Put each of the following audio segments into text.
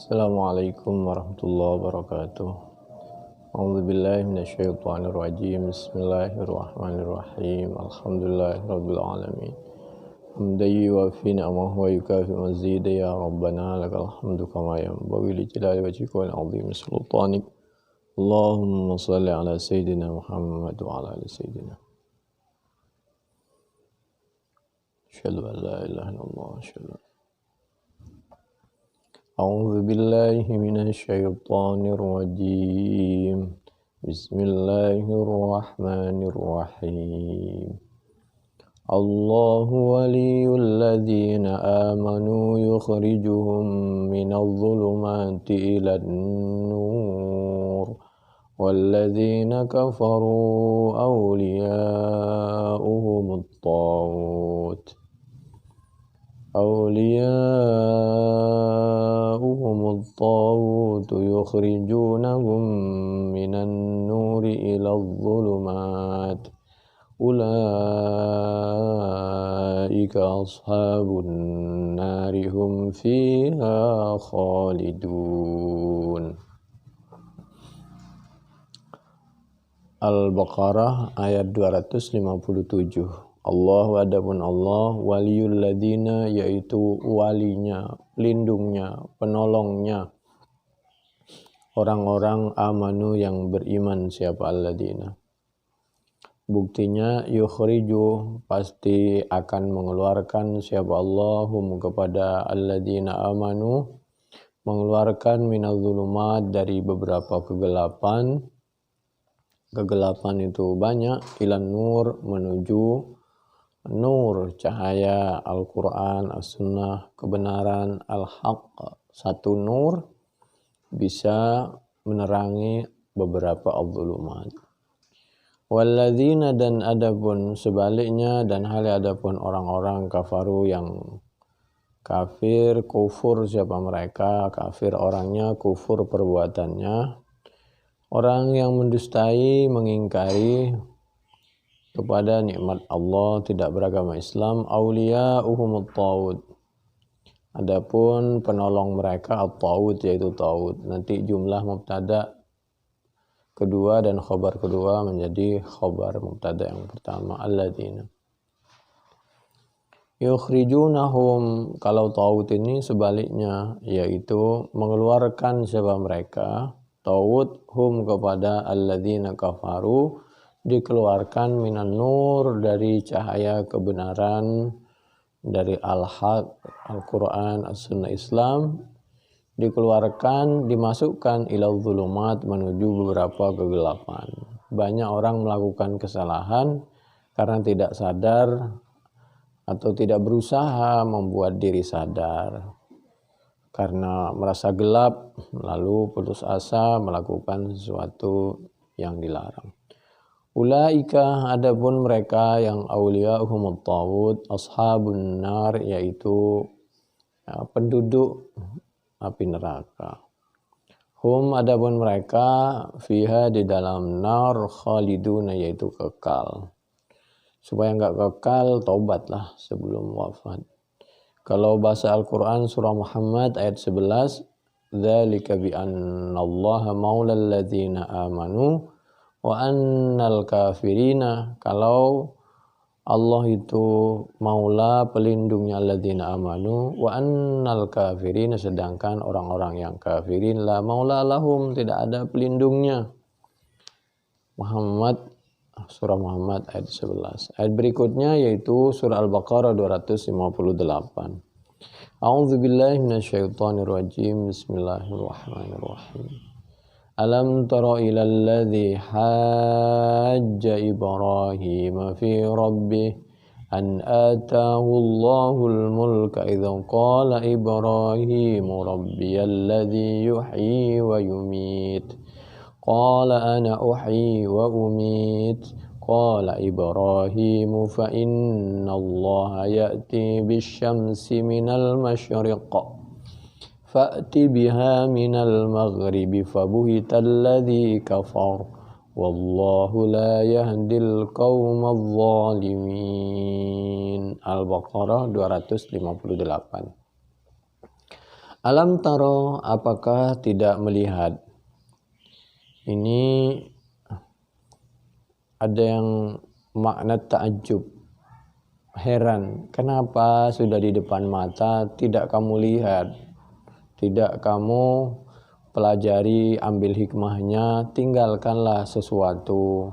Assalamualaikum warahmatullahi wabarakatuh. A'udzu billahi minasyaitonir rajim. Bismillahirrahmanirrahim. Alhamdulillahirabbil alamin. Hamdan yuwafi ni'amahu wa yukafi mazida ya rabbana lakal hamdu kama yanbaghi li jalali wajhika wal 'azimi sultanik. Allahumma shalli ala sayyidina Muhammad wa ala ali sayyidina. Asyhadu an la ilaha illallah asyhadu. أعوذ بالله من الشيطان الرجيم بسم الله الرحمن الرحيم الله ولي الذين آمنوا يخرجهم من الظلمات إلى النور والذين كفروا أولياؤهم الطاغوت يخرجونهم من النور إلى الظلمات أولئك أصحاب النار هم فيها خالدون. Al-Baqarah ayat 257. Allahu adapun Allah waliyul ladina yaitu walinya, pelindungnya, penolongnya orang-orang amanu yang beriman. Siapa alladina? Buktinya yukhriju pasti akan mengeluarkan siapa Allahum kepada alladina amanu, mengeluarkan minadz-dzulumat dari beberapa kegelapan. Kegelapan itu banyak, ilan nur menuju nur, cahaya Al-Quran, As-Sunnah, kebenaran, Al-Haq. Satu nur bisa menerangi beberapa al-dhulumat. Walladzina dan adapun sebaliknya dan hal adapun orang-orang kafaru yang kafir, kufur siapa mereka, kafir orangnya, kufur perbuatannya. Orang yang mendustai, mengingkari kepada nikmat Allah, tidak beragama Islam, auliya'uhumut taghut. Adapun penolong mereka at-taghut yaitu taghut. Nanti jumlah mubtada kedua dan khabar kedua menjadi khabar mubtada yang pertama alladzina. Yukhrijunahum, kalau taghut ini sebaliknya yaitu mengeluarkan siapa mereka, taghut hum kepada alladzina kafaru, dikeluarkan minan nur dari cahaya kebenaran, dari al-haq, Al-Quran, As-Sunnah, Islam, dikeluarkan, dimasukkan ilal dhulumat menuju beberapa kegelapan. Banyak orang melakukan kesalahan karena tidak sadar atau tidak berusaha membuat diri sadar. Karena merasa gelap lalu putus asa melakukan sesuatu yang dilarang. Ulaika adapun mereka yang auliya'uhumut taghut ashabun nar yaitu penduduk api neraka. Hum adapun mereka fiha di dalam nar khaliduna yaitu kekal. Supaya enggak kekal taubatlah sebelum wafat. Kalau bahasa Al-Quran surah Muhammad ayat 11, dzalika bi annallaha maulal ladzina amanu wa annal kafirina, kalau Allah itu maula pelindungnya alladzina amanu wa annal kafirina, sedangkan orang-orang yang kafirin la maula lahum, tidak ada pelindungnya. Surah Muhammad ayat 11. Ayat berikutnya yaitu surah Al-Baqarah 258. A'udzu billahi minasyaitonir rajim. Bismillahirrahmanirrahim. Alam tara ilal ladzi hajja Ibrahim fi rabbih an ataahu Allahul mulka idza qala Ibrahim rabbiyal ladzi yuhyi wa yumit. Qala ana uhyi wa umit. Qala Ibrahim fa inna Allah ya'ti bisyamsi minal masyriq fa'ti biha minal maghribi fabuhital ladzi kafar wallahu la yahdil qaumadh dhalimin. Al-Baqarah 258. Alam taro, apakah tidak melihat? Ini ada yang makna ta'ajub, heran. Kenapa sudah di depan mata tidak kamu lihat? Tidak kamu pelajari, ambil hikmahnya, tinggalkanlah sesuatu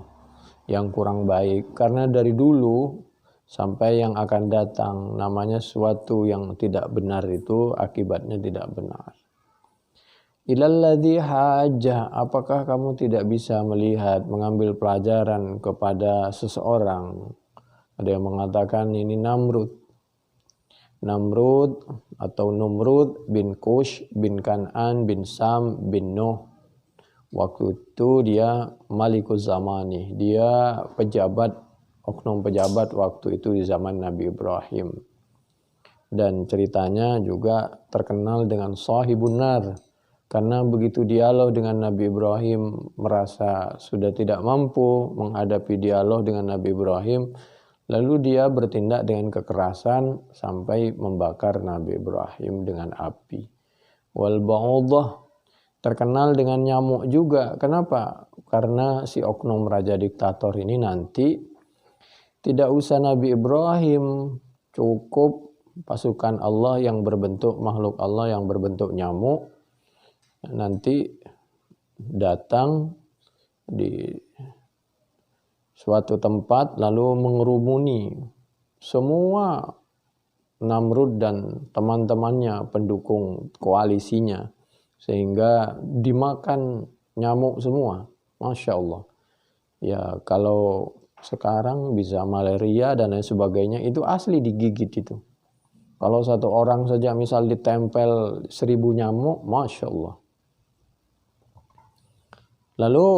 yang kurang baik. Karena dari dulu sampai yang akan datang, namanya sesuatu yang tidak benar itu akibatnya tidak benar. Ilalladzi hajjah, apakah kamu tidak bisa melihat, mengambil pelajaran kepada seseorang? Ada yang mengatakan ini Namrud atau Numrud bin Kush bin Kan'an bin Sam bin Nuh. Waktu itu dia Malikuz Zamani, dia oknum pejabat waktu itu di zaman Nabi Ibrahim. Dan ceritanya juga terkenal dengan Sahibun Nar, karena begitu dialog dengan Nabi Ibrahim merasa sudah tidak mampu menghadapi dialog dengan Nabi Ibrahim, lalu dia bertindak dengan kekerasan sampai membakar Nabi Ibrahim dengan api. Wal ba'udah, terkenal dengan nyamuk juga. Kenapa? Karena si oknum raja diktator ini nanti tidak usah Nabi Ibrahim, cukup pasukan Allah yang berbentuk makhluk Allah yang berbentuk nyamuk nanti datang di suatu tempat lalu mengerumuni semua Namrud dan teman-temannya, pendukung koalisinya, sehingga dimakan nyamuk semua. Masya Allah. Ya kalau sekarang bisa malaria dan lain sebagainya, itu asli digigit itu. Kalau satu orang saja misal ditempel 1000 nyamuk, Masya Allah. Lalu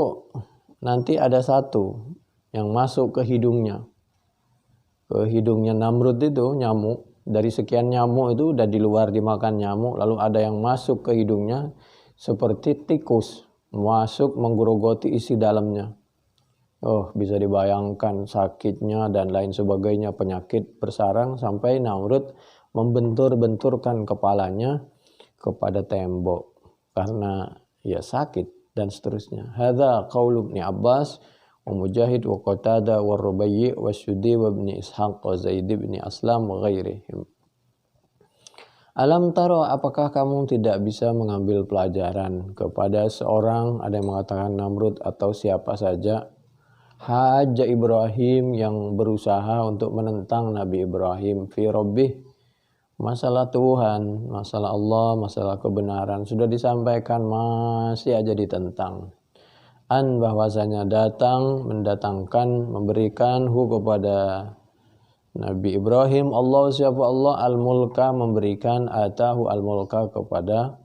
nanti ada satu yang masuk ke hidungnya. Ke hidungnya Namrud itu nyamuk. Dari sekian nyamuk itu udah di luar dimakan nyamuk, lalu ada yang masuk ke hidungnya seperti tikus, masuk menggerogoti isi dalamnya. Oh, bisa dibayangkan sakitnya dan lain sebagainya, penyakit bersarang sampai Namrud membentur-benturkan kepalanya kepada tembok karena ya sakit dan seterusnya. Hadza qaulu Ibnu Abbas wa Mujahid wa Qatadah wa Rubayyi wa Syudi wa Ibn Ishaq wa Zaid bin Aslam wa ghairihim. Alam taro, apakah kamu tidak bisa mengambil pelajaran kepada seorang, ada yang mengatakan Namrud atau siapa saja, Haja Ibrahim yang berusaha untuk menentang Nabi Ibrahim fi rabbih, masalah Tuhan, masalah Allah, masalah kebenaran sudah disampaikan masih aja ditentang. Bahwasanya mendatangkan, memberikan kepada Nabi Ibrahim Allah, siapa Allah, al-mulka, memberikan atahu al-mulka kepada,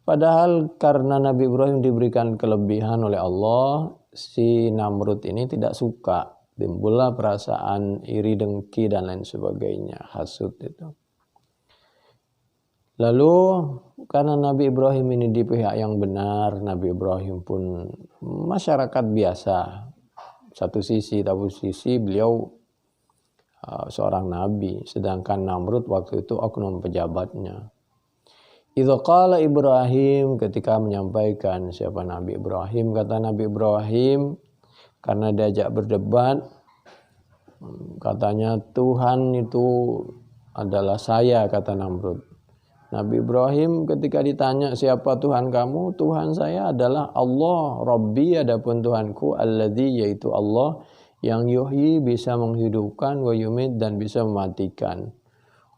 padahal karena Nabi Ibrahim diberikan kelebihan oleh Allah, si Namrud ini tidak suka, timbullah perasaan iri, dengki dan lain sebagainya, hasud itu. Lalu karena Nabi Ibrahim ini di pihak yang benar, Nabi Ibrahim pun masyarakat biasa. Satu sisi beliau seorang nabi, sedangkan Namrud waktu itu oknum pejabatnya. Idza qala Ibrahim, ketika menyampaikan siapa Nabi Ibrahim, kata Nabi Ibrahim karena diajak berdebat, katanya Tuhan itu adalah saya, kata Namrud. Nabi Ibrahim ketika ditanya siapa Tuhan kamu, Tuhan saya adalah Allah, Rabbi, adapun Tuhanku alladzi, yaitu Allah yang yuhyi, bisa menghidupkan, wa yumit, dan bisa mematikan.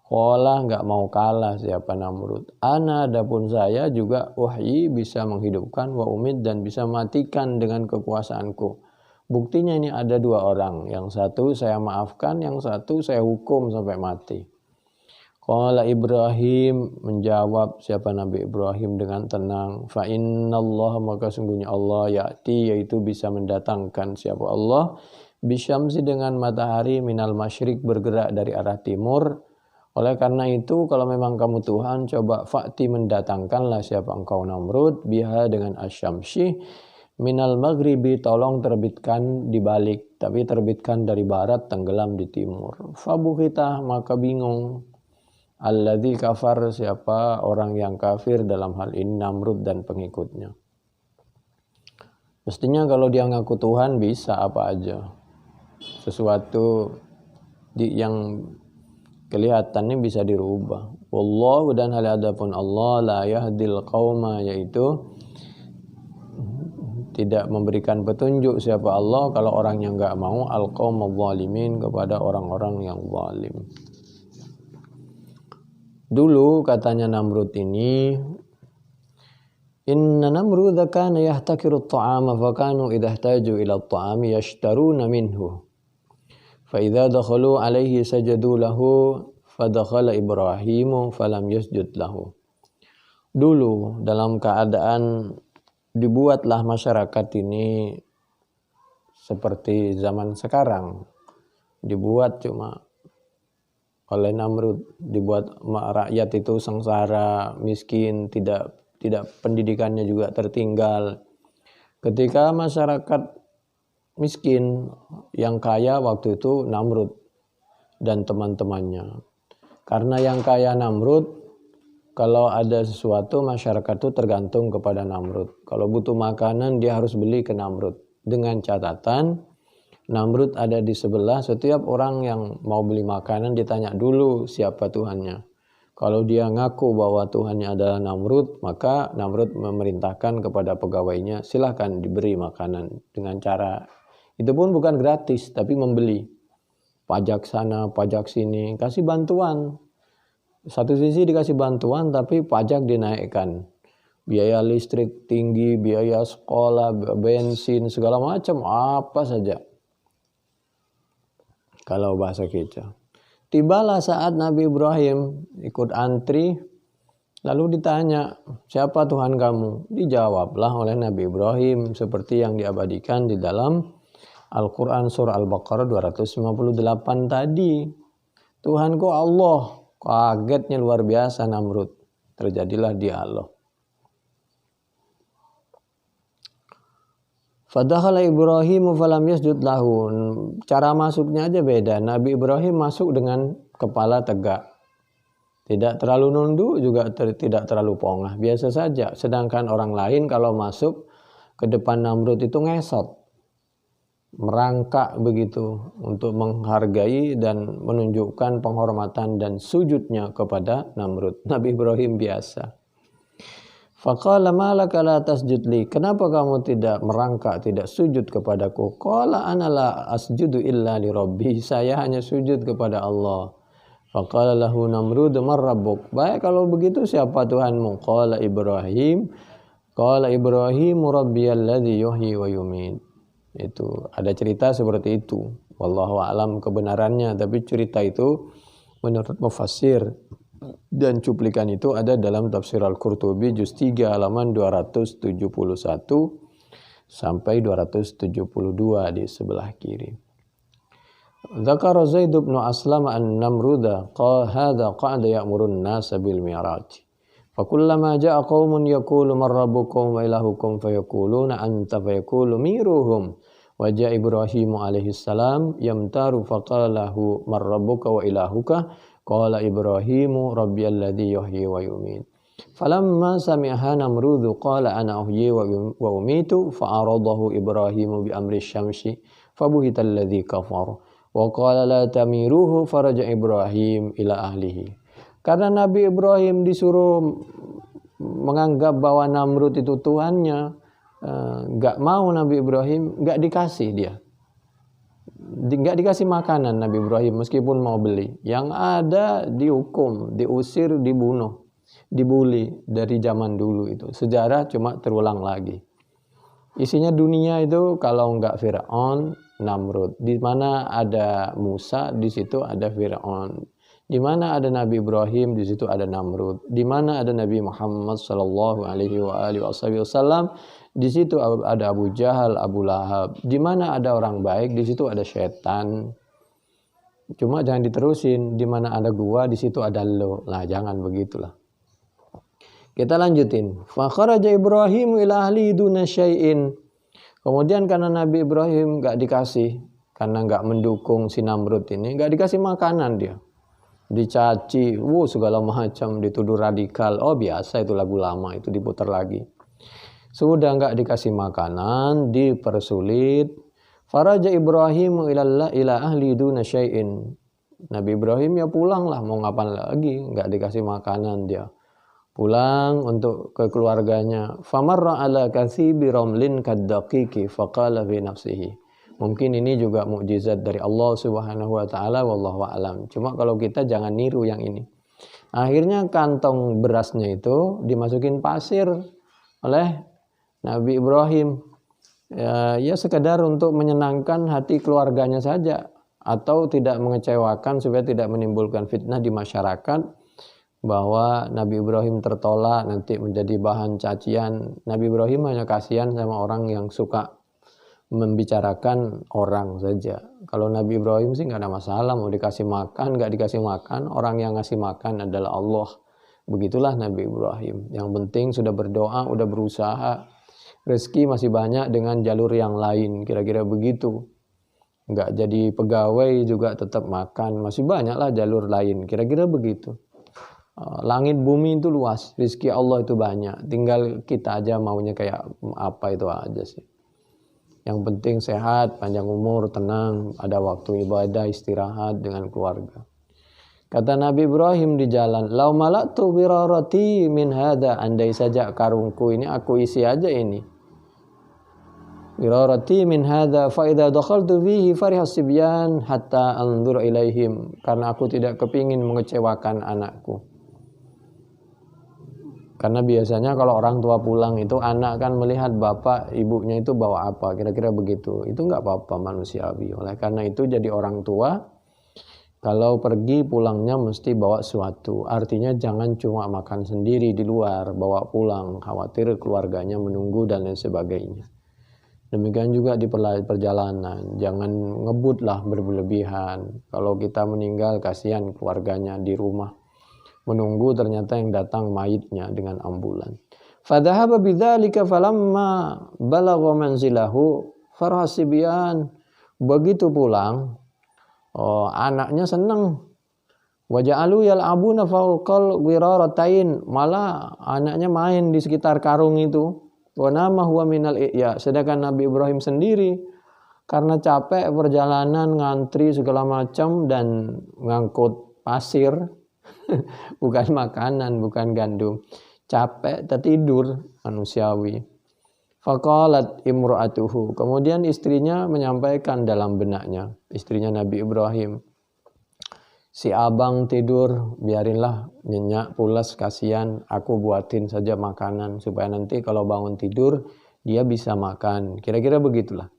Qala, enggak mau kalah siapa Namrud. Ana, adapun saya juga uhyi, bisa menghidupkan, wa umit, dan bisa mematikan dengan kekuasaanku. Buktinya ini ada dua orang, yang satu saya maafkan, yang satu saya hukum sampai mati. Qala Ibrahim, menjawab siapa Nabi Ibrahim dengan tenang, fa innallaha, maka sungguhnya Allah, ya'ti, yaitu bisa mendatangkan siapa Allah, bisyamsi, dengan matahari, minal masyrik, bergerak dari arah timur. Oleh karena itu kalau memang kamu Tuhan, coba fa'ti, mendatangkanlah siapa engkau Namrud, biha, dengan asyamsi, minal maghribi, tolong terbitkan di balik, tapi terbitkan dari barat, tenggelam di timur. Fabuhita, maka bingung Alladzi kafar, siapa orang yang kafir dalam hal ini Namrud dan pengikutnya. Mestinya kalau dia ngaku Tuhan bisa apa aja. Sesuatu yang kelihatannya bisa dirubah. Wallahu, dan hal adapun Allah la yahdil qauma, yaitu tidak memberikan petunjuk siapa Allah kalau orang yang enggak mau al-qaumaz zalimin, kepada orang-orang yang zalim. Dulu katanya Namrud ini, inna Namrudha kana yahtakiru at-ta'ama fa kanu idza ihtaju ila at-ta'ami yashtaruna minhu fa idza dakhalu alaihi sajadu lahu fa dakhala Ibrahimu falam yasjud lahu. Dulu dalam keadaan dibuatlah masyarakat ini seperti zaman sekarang, dibuat cuma oleh Namrud, dibuat rakyat itu sengsara, miskin, tidak pendidikannya juga tertinggal. Ketika masyarakat miskin, yang kaya waktu itu Namrud dan teman-temannya. Karena yang kaya Namrud, kalau ada sesuatu masyarakat itu tergantung kepada Namrud. Kalau butuh makanan dia harus beli ke Namrud. Dengan catatan Namrud ada di sebelah, setiap orang yang mau beli makanan ditanya dulu siapa Tuhannya. Kalau dia ngaku bahwa Tuhannya adalah Namrud, maka Namrud memerintahkan kepada pegawainya, silahkan diberi makanan dengan cara, itu pun bukan gratis, tapi membeli. Pajak sana, pajak sini, kasih bantuan. Satu sisi dikasih bantuan, tapi pajak dinaikkan. Biaya listrik tinggi, biaya sekolah, bensin, segala macam, apa saja. Kalau bahasa kita. Tibalah saat Nabi Ibrahim ikut antri, lalu ditanya, siapa Tuhan kamu? Dijawablah oleh Nabi Ibrahim seperti yang diabadikan di dalam Al-Quran surah Al-Baqarah 258 tadi. Tuhanku Allah. Kagetnya luar biasa Namrud. Terjadilah dialog. Fadakhala Ibrahim falam yasjud lahu. Cara masuknya aja beda. Nabi Ibrahim masuk dengan kepala tegak. Tidak terlalu nunduk, juga tidak terlalu pongah. Biasa saja. Sedangkan orang lain kalau masuk ke depan Namrud itu ngesot. Merangkak begitu untuk menghargai dan menunjukkan penghormatan dan sujudnya kepada Namrud. Nabi Ibrahim biasa. Faqala malaka la tasjud li. Kenapa kamu tidak merangkak, tidak sujud kepadaku? Qala ana la asjudu illa li rabbi. Saya hanya sujud kepada Allah. Faqala lahu Namrud man rabbuk. Baik kalau begitu siapa Tuhanmu? Qala Ibrahim. Qala Ibrahim rabbiyalladzi yuhyi wa yumiit. Itu ada cerita seperti itu. Wallahu a'lam kebenarannya, tapi cerita itu menurut mufassir dan cuplikan itu ada dalam tafsir Al-Qurtubi juz 3 halaman 271 sampai 272 di sebelah kiri. Dzakara Zaid bin Aslam an-Namruda qala hadza qa'ada ya'murun nas bil mi'raj. Fakullama ja'a qaumun yaqulu man rabbukum wa ilahukum fayaquluna anta fayaqulu miruhum. Wa ja'a Ibrahim alaihi salam yamtaru faqala lahu man rabbuka wa ilahuka. Qala Ibrahimu rabbiyalladzi yuhyi wa yumiit. Falamma sami'aha Namrud qala ana uhyi wa umiitu fa'aradahu Ibrahimu bi amri syamsi fabuhita alladzi kafar wa qala la tamiruhu faraja Ibrahim ila ahlihi. Karena Nabi Ibrahim disuruh menganggap bahwa Namrud itu tuannya, enggak mau Nabi Ibrahim, enggak dikasih dia. Enggak dikasih makanan Nabi Ibrahim meskipun mau beli. Yang ada dihukum, diusir, dibunuh, dibuli dari zaman dulu itu. Sejarah cuma terulang lagi. Isinya dunia itu kalau enggak Fir'aun, Namrud. Di mana ada Musa, di situ ada Fir'aun. Di mana ada Nabi Ibrahim, di situ ada Namrud. Di mana ada Nabi Muhammad sallallahu alaihi wasallam, di situ ada Abu Jahal, Abu Lahab. Di mana ada orang baik, di situ ada setan. Cuma jangan diterusin. Di mana ada gua, di situ ada lo. Lah jangan begitulah. Kita lanjutin. Fa kharaja Ibrahim ila ahli duna syai'in. Kemudian karena Nabi Ibrahim enggak dikasih, karena enggak mendukung si Namrud ini, enggak dikasih makanan dia. dicaci, segala macam, dituduh radikal. Oh biasa itu lagu lama itu diputar lagi. Sudah enggak dikasih makanan, dipersulit. Faraja Ibrahim ila ahli duna syai'in. Nabi Ibrahim ya pulang lah, mau ngapain lagi, enggak dikasih makanan dia. Pulang untuk ke keluarganya. Famarra ala kathibi ramlin kaddaqiqi faqala fi nafsihi. Mungkin ini juga mukjizat dari Allah Subhanahu wa taala, wallahu a'lam. Cuma kalau kita jangan niru yang ini. Akhirnya kantong berasnya itu dimasukin pasir oleh Nabi Ibrahim. Ya sekedar untuk menyenangkan hati keluarganya saja, atau tidak mengecewakan supaya tidak menimbulkan fitnah di masyarakat bahwa Nabi Ibrahim tertolak, nanti menjadi bahan cacian. Nabi Ibrahim hanya kasihan sama orang yang suka membicarakan orang saja. Kalau Nabi Ibrahim sih nggak ada masalah, mau dikasih makan nggak dikasih makan, orang yang ngasih makan adalah Allah. Begitulah Nabi Ibrahim. Yang penting sudah berdoa, udah berusaha, rezeki masih banyak dengan jalur yang lain, kira-kira begitu. Nggak jadi pegawai juga tetap makan, masih banyaklah jalur lain, kira-kira begitu. Langit bumi itu luas, rezeki Allah itu banyak, tinggal kita aja maunya kayak apa, itu aja sih. Yang penting sehat, panjang umur, tenang, ada waktu ibadah, istirahat dengan keluarga. Kata Nabi Ibrahim di jalan, "Lau mala'tu birarati min hadza," andai saja karungku ini aku isi aja ini. Birarati min hadza fa idza dakhaltu fihi farihas sibyan hatta anzur ilaihim, karena aku tidak kepingin mengecewakan anakku. Karena biasanya kalau orang tua pulang itu anak kan melihat bapak ibunya itu bawa apa, kira-kira begitu. Itu nggak apa-apa, manusiawi. Oleh karena itu jadi orang tua kalau pergi pulangnya mesti bawa sesuatu. Artinya jangan cuma makan sendiri di luar, bawa pulang, khawatir keluarganya menunggu dan lain sebagainya. Demikian juga di perjalanan, jangan ngebut lah berlebihan. Kalau kita meninggal kasihan keluarganya di rumah menunggu, ternyata yang datang mayitnya dengan ambulan. Fadhahaba bidzalika falamma balagha manzilahu farhasibyan. Begitu pulang, anaknya senang. Waja'alu yal'abuna fawqal wiraratain, malah anaknya main di sekitar karung itu. Wa nama huwa minal i'ya. Sedangkan Nabi Ibrahim sendiri karena capek perjalanan, ngantri segala macam dan ngangkut pasir, bukan makanan, bukan gandum, capek tertidur, manusiawi. Faqalat imra'atuhu, kemudian istrinya menyampaikan dalam benaknya, istrinya Nabi Ibrahim, si abang tidur, biarinlah nyenyak pulas, kasihan, aku buatin saja makanan supaya nanti kalau bangun tidur dia bisa makan, kira-kira begitulah.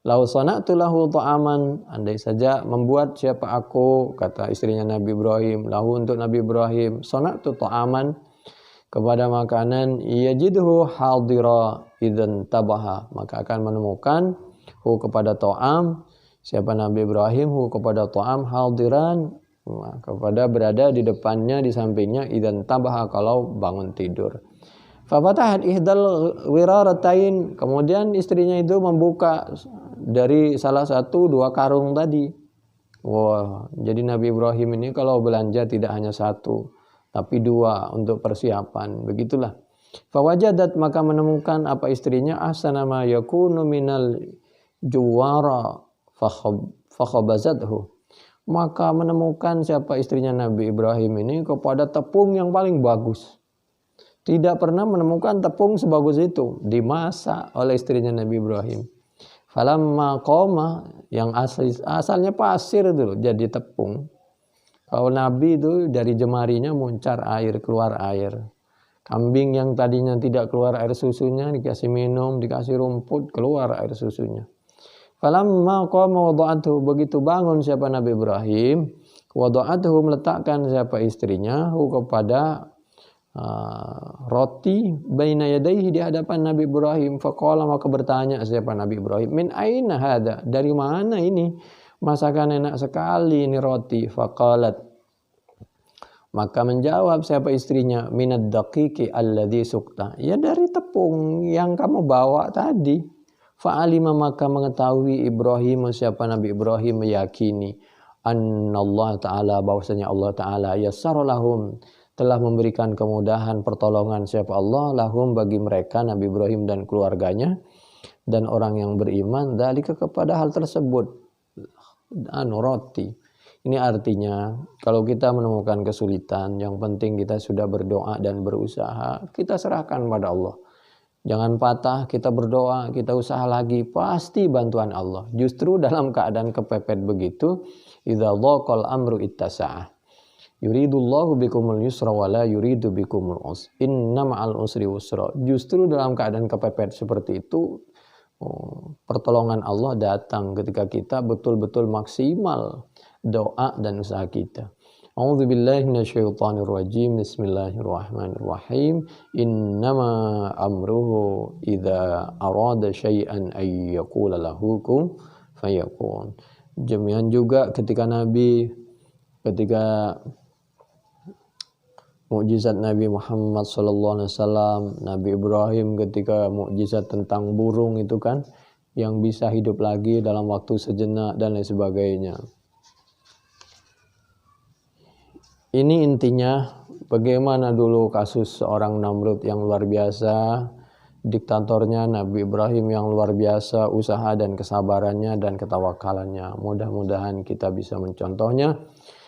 Lau sana'tu lahu ta'aman, andai saja membuat siapa aku, kata istrinya Nabi Ibrahim, lahu untuk Nabi Ibrahim, sana'tu ta'aman, kepada makanan, yajidhu hadira idzan tabaha, maka akan menemukan hu kepada ta'am, siapa Nabi Ibrahim, hu kepada ta'am hadiran, kepada berada di depannya, di sampingnya, idzan tabaha, kalau bangun tidur. Fafatahat ihdal wiraratain, kemudian istrinya itu membuka dari salah satu dua karung tadi. Wah, jadi Nabi Ibrahim ini kalau belanja tidak hanya satu, tapi dua untuk persiapan. Begitulah. Fawajadat, maka menemukan apa istrinya, ahsana ma yakunu minal juwara fakhabazathu. Maka menemukan siapa istrinya Nabi Ibrahim ini kepada tepung yang paling bagus. Tidak pernah menemukan tepung sebagus itu, dimasak oleh istrinya Nabi Ibrahim. Falamma qoma, yang asalnya pasir itu loh, jadi tepung. Kalau Nabi itu dari jemarinya muncar air, keluar air. Kambing yang tadinya tidak keluar air susunya dikasih minum, dikasih rumput, keluar air susunya. Falamma qama wada'atuhu, begitu bangun siapa Nabi Ibrahim, wada'atuhu, meletakkan siapa istrinya, kepada roti baina yadayhi, di hadapan Nabi Ibrahim. Faqala, maka bertanya siapa Nabi Ibrahim, min aina hadza, dari mana ini masakan enak sekali ini roti. Faqalat, maka menjawab siapa istrinya, minad daqiqi alladhi sukta, ya dari tepung yang kamu bawa tadi. Fa'alima, maka mengetahui Ibrahim, siapa Nabi Ibrahim, meyakini, annallahu ta'ala, bahwasanya Allah ta'ala yassara lahum, telah memberikan kemudahan pertolongan siapa Allah lahum bagi mereka Nabi Ibrahim dan keluarganya dan orang yang beriman, dzalika kepada hal tersebut, roti. Ini artinya kalau kita menemukan kesulitan, yang penting kita sudah berdoa dan berusaha, kita serahkan pada Allah. Jangan patah, kita berdoa, kita usaha lagi, pasti bantuan Allah. Justru dalam keadaan kepepet begitu, idza dhaqal amru ittasa'ah. Yuridullahu bikumul yusra wa la yuridu bikumul usra. Inna ma'al usri usra. Justru dalam keadaan kepepet seperti itu, pertolongan Allah datang ketika kita betul-betul maksimal doa dan usaha kita. A'udzu billahi minasyaitonir rajim. Bismillahirrahmanirrahim. Innama amruhu idza arada syai'an ay yaqula lahu kun fayakun. Demikian juga ketika mukjizat Nabi Muhammad sallallahu alaihi wasallam, Nabi Ibrahim ketika mukjizat tentang burung itu kan yang bisa hidup lagi dalam waktu sejenak dan lain sebagainya. Ini intinya bagaimana dulu kasus seorang Namrud yang luar biasa, diktatornya Nabi Ibrahim yang luar biasa, usaha dan kesabarannya dan ketawakalannya. Mudah-mudahan kita bisa mencontohnya.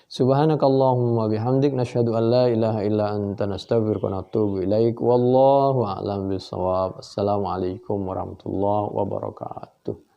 Subhanakallahumma bihamdik nasyhadu an la ilaha illa anta nastaghfiruka wa natubu ilaik. Wallahu a'lam bishawab. Assalamualaikum warahmatullahi wabarakatuh.